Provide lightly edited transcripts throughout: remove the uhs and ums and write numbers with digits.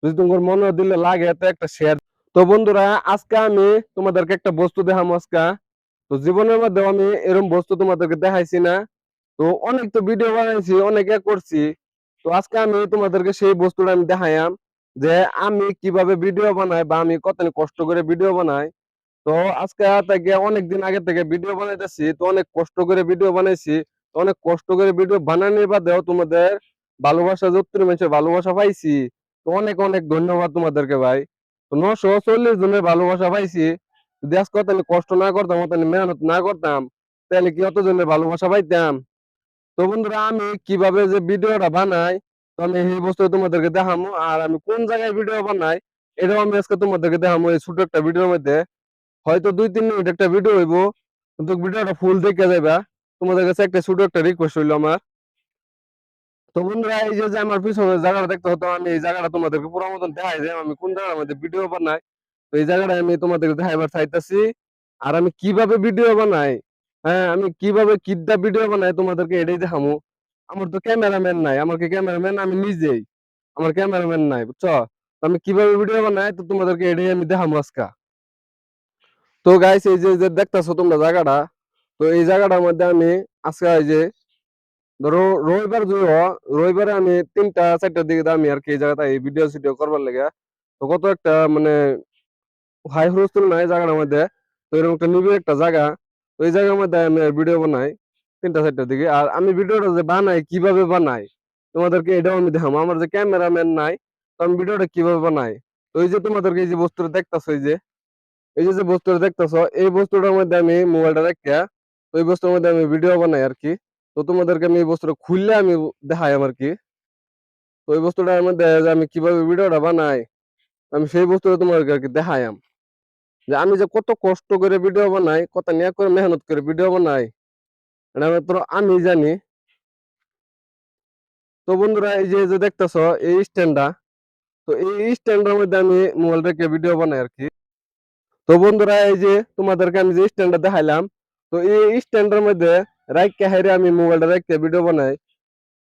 যদি তোমার মনে দিলে লাগে তো একটা শেয়ার। তো বন্ধুরা, আজকে আমি তোমাদেরকে একটা বস্তু দেখাবো আজকে। তো জীবনের মধ্যে আমি এরকম বস্তু তোমাদেরকে দেখাইছি না। তো অনেক তো ভিডিও বানাইছি, অনেকে করছি। তো আজকে আমি তোমাদেরকে সেই বস্তুটা আমি দেখাইলাম যে আমি কিভাবে ভিডিও বানাই বা আমি কত কষ্ট করে ভিডিও বানাই। তো আজকে থেকে অনেকদিন আগে থেকে ভিডিও বানাইতেছি, তো অনেক কষ্ট করে ভিডিও বানাইছি। তো অনেক কষ্ট করে ভিডিও বানানোর বাদেও তোমাদের ভালোবাসা, যত্র মানুষের ভালোবাসা পাইছি। তো অনেক অনেক ধন্যবাদ তোমাদেরকে ভাই। তো 940 জনের ভালোবাসা পাইছি। যদি আজকে তাহলে কষ্ট না করতাম, তাহলে মেহনত না করতাম, তাহলে কি অতজনের ভালোবাসা পাইতাম? তো বন্ধুরা, আমি কিভাবে যে ভিডিওটা বানাই, তো আমি এই বস্তু তোমাদেরকে দেখাবো। আর আমি কোন জায়গায় ভিডিও বানাই এটাও আমি আজকে তোমাদেরকে দেখাবো এই ছোট একটা ভিডিওর মধ্যে। হয়তো 2-3 মিনিট একটা ভিডিও হইব, কিন্তু ভিডিওটা ফুল দেখে যাইবা। তোমাদের কাছে একটা ছোট একটা রিকোয়েস্ট হইলো আমার। তো বন্ধুরা, এই যে যে আমার পিছনে জায়গাটা দেখতে হতো, আমি এই জায়গাটা তোমাদেরকে পুরো মতন দেখাই যে আমি কোন জায়গার মধ্যে ভিডিও বানাই। তো এই জায়গাটা আমি তোমাদেরকে দেখাইবার চাইতেছি। আর আমি কিভাবে ভিডিও বানাই, হ্যাঁ, আমি কিভাবে কিডা ভিডিও বানাই তোমাদেরকে এটাই দেখামু। আমার তো ক্যামেরাম্যান নাই, আমার কি ক্যামেরাম্যান আমি নিজেই, আমার ক্যামেরাম্যান নাই, বুঝছো? তো আমি কিভাবে ভিডিও বানাই তো তোমাদেরকে এটাই আমি দেখামু আজকে। তো গাইস, এই যে যে দেখতেছো তোমরা জায়গাটা, তো এই জায়গাটার মধ্যে আমি আজকে এই যে ধরো রবিবার যদি রবিবারে আমি 3টা 4টার দিকে আমি আর কি এই জায়গাটা এই ভিডিও সিডিও করবার লেগে। তো কত একটা মানে হাই হুলস্থুল নাই জায়গাটার মধ্যে। তো এরকম একটা নিবিড় একটা জায়গা, তো এই জায়গার মধ্যে আমি ভিডিও বানাই 3টা 4টার দিকে। আর আমি ভিডিওটা যে বানাই কিভাবে বানাই তোমাদেরকে এটাও আমি দেখাবো। আমার যে ক্যামেরাম্যান নাই, তো আমি ভিডিওটা কিভাবে বানাই। তো এই যে তোমাদেরকে এই যে বস্তুটা দেখতেছো, এই যে যে বস্তুটা দেখতেছো, এই বস্তুটার মধ্যে আমি মোবাইলটা রেখে, তো এই বস্তুর মধ্যে আমি ভিডিও বানাই আর কি। তো তোমাদেরকে আমি এই বস্তুটা খুললে আমি দেখাই আমার কি। তো এই বস্তুটার মধ্যে যে আমি কিভাবে ভিডিওটা বানাই, আমি সেই বস্তুটা তোমাদেরকে আর কি দেখাইম। যে আমি যে কত কষ্ট করে ভিডিও বানাই, কত নিয়ে করে মেহনত করে ভিডিও বানাই, এটা মাত্র আমি জানি। তো বন্ধুরা, এই যে যে দেখতেছো এই স্ট্যান্ডটা, তো এই স্ট্যান্ডের মধ্যে আমি মোবাইল রেখে ভিডিও বানাই আর কি। তো বন্ধুরা, এই যে তোমাদেরকে আমি যে স্ট্যান্ডটা দেখাইলাম, তো এই স্ট্যান্ডের মধ্যে রাইখে হাইরে আমি মোবাইলটা রেখে ভিডিও বানাই।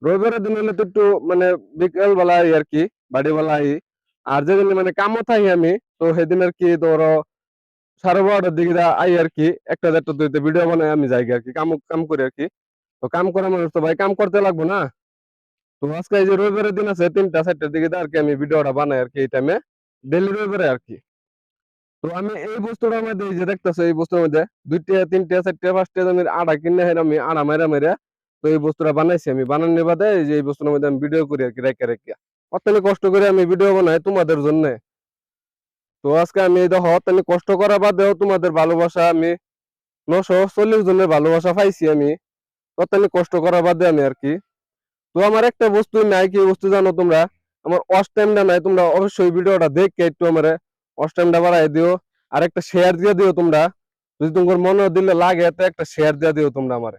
রবিবারের দিন হলে তো একটু মানে বিকেল বেলা আই আর কি, বাড়ি বেলা আই। আর যেদিন মানে কামও থাকি আমি, তো সেদিন আর কি ধরো 12:30টার দিকে আই আর কি, 1টা 1:30 ভিডিও বানাই আমি যাই আর কি, কাম কাম করি আর কি। তো কাম করা মানুষ তো ভাই কাম করতে লাগবো না। তো আজকে এই যে রবিবারের দিন আছে 3টা 4টার দিকে আর কি আমি ভিডিওটা বানাই আর কি, এই টাইমে ডেলি রবিবারে আর কি। তো আমি এই বস্তুটার মধ্যে এই যে দেখতেছো, এই বস্তুর মধ্যে 2টা 3টা 4টা 5টা আমি আড়া কিনে আমি আড়া মেরা মেরা, তো এই বস্তুটা বানাইছি। আমি বানানোর বাদে এই যে এই বস্তুর মধ্যে আমি ভিডিও করি আর কি, রেখে রেখে অতখানি কষ্ট করে আমি ভিডিও বানাই তোমাদের জন্য। তো আজকে আমি দেখো অতখানি কষ্ট করার বাদেও তোমাদের ভালোবাসা আমি 940 জনের ভালোবাসা পাইছি আমি, অতখানি কষ্ট করার বাদে আমি আর কি। তো আমার একটা বস্তু নাই, কি বস্তু জানো তোমরা? আমার ওয়াচ টাইমটা নাই। তোমরা অবশ্যই ভিডিওটা দেখে একটু আমার ওয়াচ টাইমটা বাড়াই দিও। আর একটা শেয়ার দিয়ে দিও তোমরা, যদি তোমার মনে দিলে লাগে তো একটা শেয়ার দিয়ে দিও তোমরা আমার।